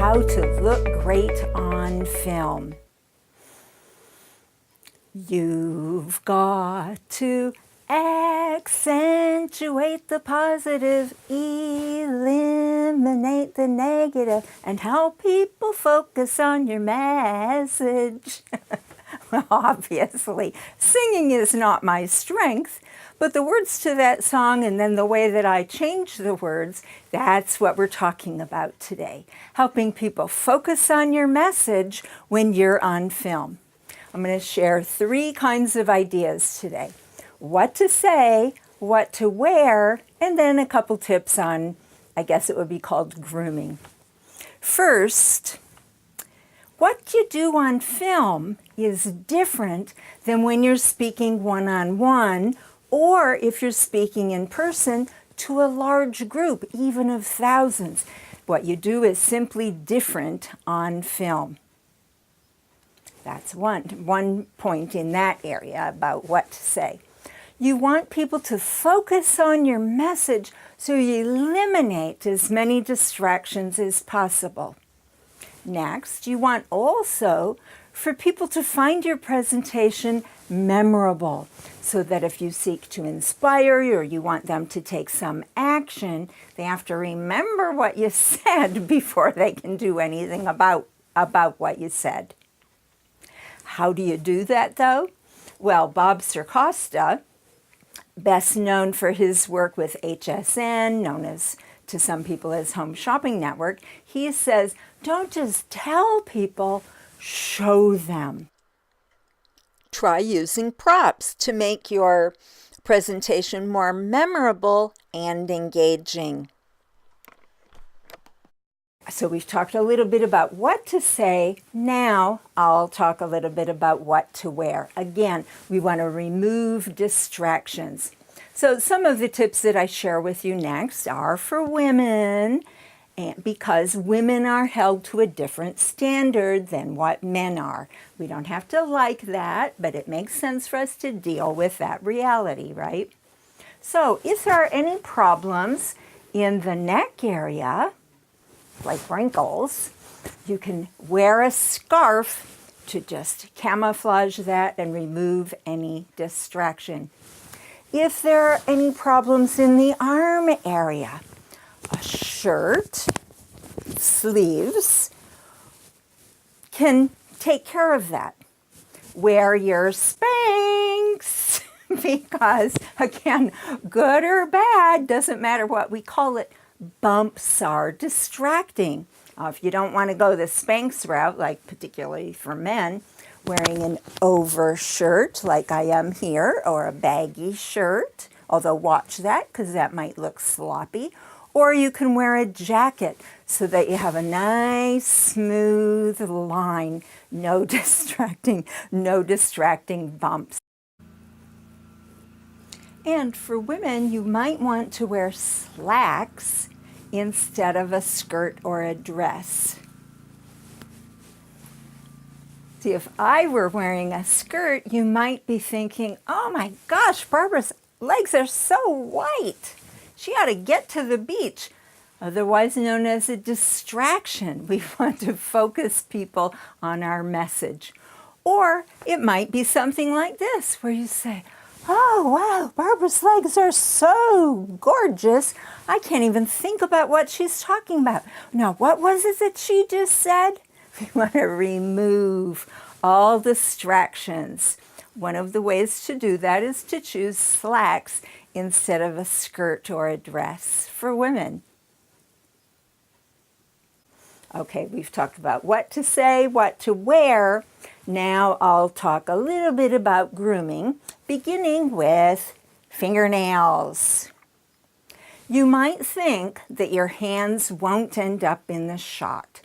how to look great on film. You've got to accentuate the positive, eliminate the negative, and help people focus on your message. Well, obviously, singing is not my strength, but the words to that song and then the way that I change the words, that's what we're talking about today. Helping people focus on your message when you're on film. I'm going to share 3 kinds of ideas today. What to say, what to wear, and then a couple tips on, I guess it would be called grooming. First, what you do on film is different than when you're speaking one-on-one, or if you're speaking in person to a large group, even of thousands. What you do is simply different on film. That's one point in that area about what to say. You want people to focus on your message so you eliminate as many distractions as possible. Next, you want also for people to find your presentation memorable, so that if you seek to inspire or you want them to take some action, they have to remember what you said before they can do anything about what you said. How do you do that, though? Well, Bob Circosta, best known for his work with HSN, known as to some people as Home Shopping Network, he says, don't just tell people, show them. Try using props to make your presentation more memorable and engaging. So we've talked a little bit about what to say. Now I'll talk a little bit about what to wear. Again, we want to remove distractions. So some of the tips that I share with you next are for women, and because women are held to a different standard than what men are. We don't have to like that, but it makes sense for us to deal with that reality, right? So if there are any problems in the neck area, like wrinkles, you can wear a scarf to just camouflage that and remove any distraction. If there are any problems in the arm area, a shirt, sleeves can take care of that. Wear your Spanx because, again, good or bad, doesn't matter what we call it, bumps are distracting. If you don't want to go the Spanx route, like particularly for men, wearing an overshirt like I am here, or a baggy shirt, although watch that because that might look sloppy, or you can wear a jacket so that you have a nice smooth line, no distracting bumps. And for women, you might want to wear slacks instead of a skirt or a dress. See, if I were wearing a skirt, you might be thinking, oh my gosh, Barbara's legs are so white. She ought to get to the beach, otherwise known as a distraction. We want to focus people on our message. Or it might be something like this, where you say, oh, wow, Barbara's legs are so gorgeous. I can't even think about what she's talking about. Now, what was it that she just said? We want to remove all distractions. One of the ways to do that is to choose slacks instead of a skirt or a dress for women. Okay, we've talked about what to say, what to wear. Now I'll talk a little bit about grooming, beginning with fingernails. You might think that your hands won't end up in the shot.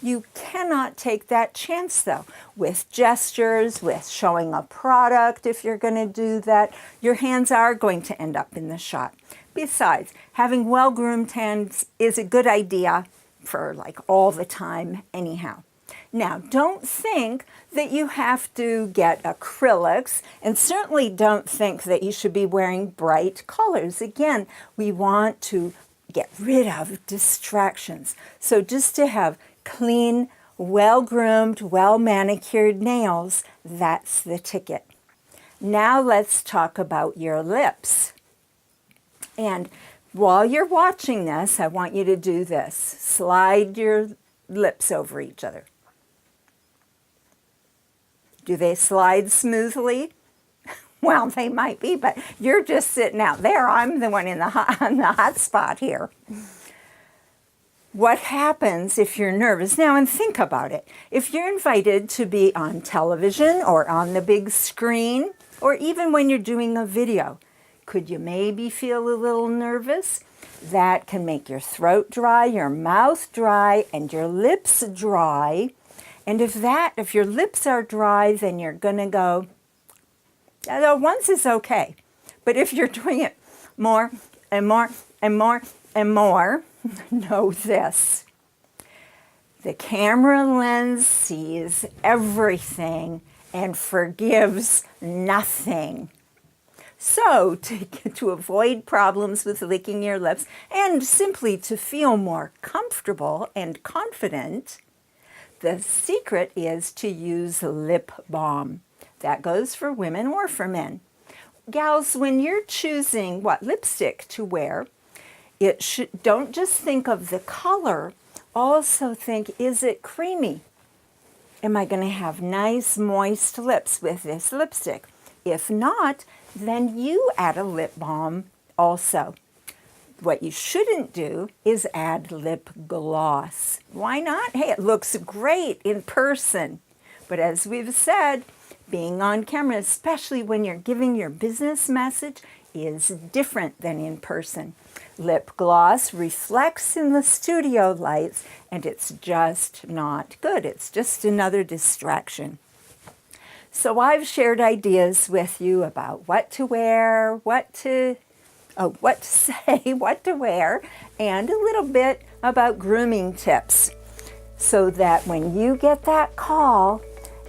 You cannot take that chance, though. With gestures, with showing a product, if you're going to do that, your hands are going to end up in the shot. Besides, having well-groomed hands is a good idea for like all the time anyhow. Now, don't think that you have to get acrylics, and certainly don't think that you should be wearing bright colors. Again, we want to get rid of distractions. So just to have clean, well-groomed, well-manicured nails, that's the ticket. Now let's talk about your lips. And while you're watching this, I want you to do this. Slide your lips over each other. Do they slide smoothly? Well, they might be, but you're just sitting out there. I'm the one on the hot spot here. What happens if you're nervous? Now, and think about it. If you're invited to be on television or on the big screen, or even when you're doing a video, could you maybe feel a little nervous? That can make your throat dry, your mouth dry, and your lips dry. And if your lips are dry, then you're going to go, once is okay. But if you're doing it more and more and more and more, know this. The camera lens sees everything and forgives nothing. So to avoid problems with licking your lips and simply to feel more comfortable and confident, the secret is to use lip balm. That goes for women or for men. Gals, when you're choosing what lipstick to wear, don't just think of the color, also think, is it creamy? Am I going to have nice, moist lips with this lipstick? If not, then you add a lip balm also. What you shouldn't do is add lip gloss. Why not? Hey, it looks great in person. But as we've said, being on camera, especially when you're giving your business message, is different than in person. Lip gloss reflects in the studio lights, and it's just not good. It's just another distraction. So I've shared ideas with you about what to wear, what to say, what to wear, and a little bit about grooming tips, so that when you get that call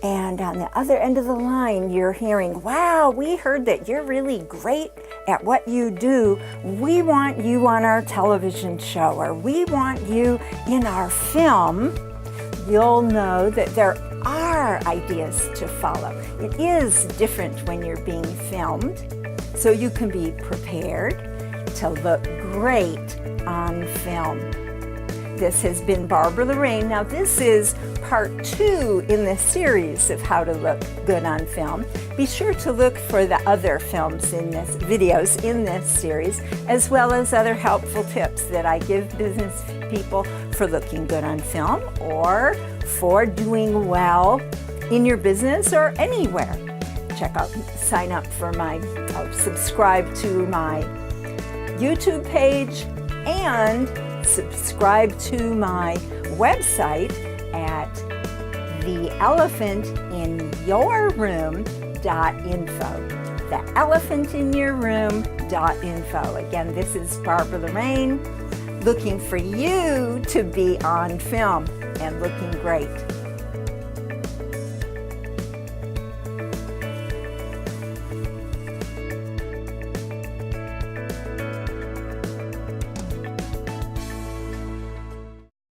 and on the other end of the line you're hearing, wow, we heard that you're really great at what you do. We want you on our television show, or we want you in our film. You'll know that there are ideas to follow. It is different when you're being filmed, so you can be prepared to look great on film. This has been Barbara Lorraine. Now this is part 2 in the series of how to look good on film. Be sure to look for the other videos in this series, as well as other helpful tips that I give business people for looking good on film or for doing well in your business or anywhere. Sign up for subscribe to my YouTube page and subscribe to my website at theelephantinyourroom.info. Theelephantinyourroom.info. Again, this is Barbara Lorraine, looking for you to be on film and looking great.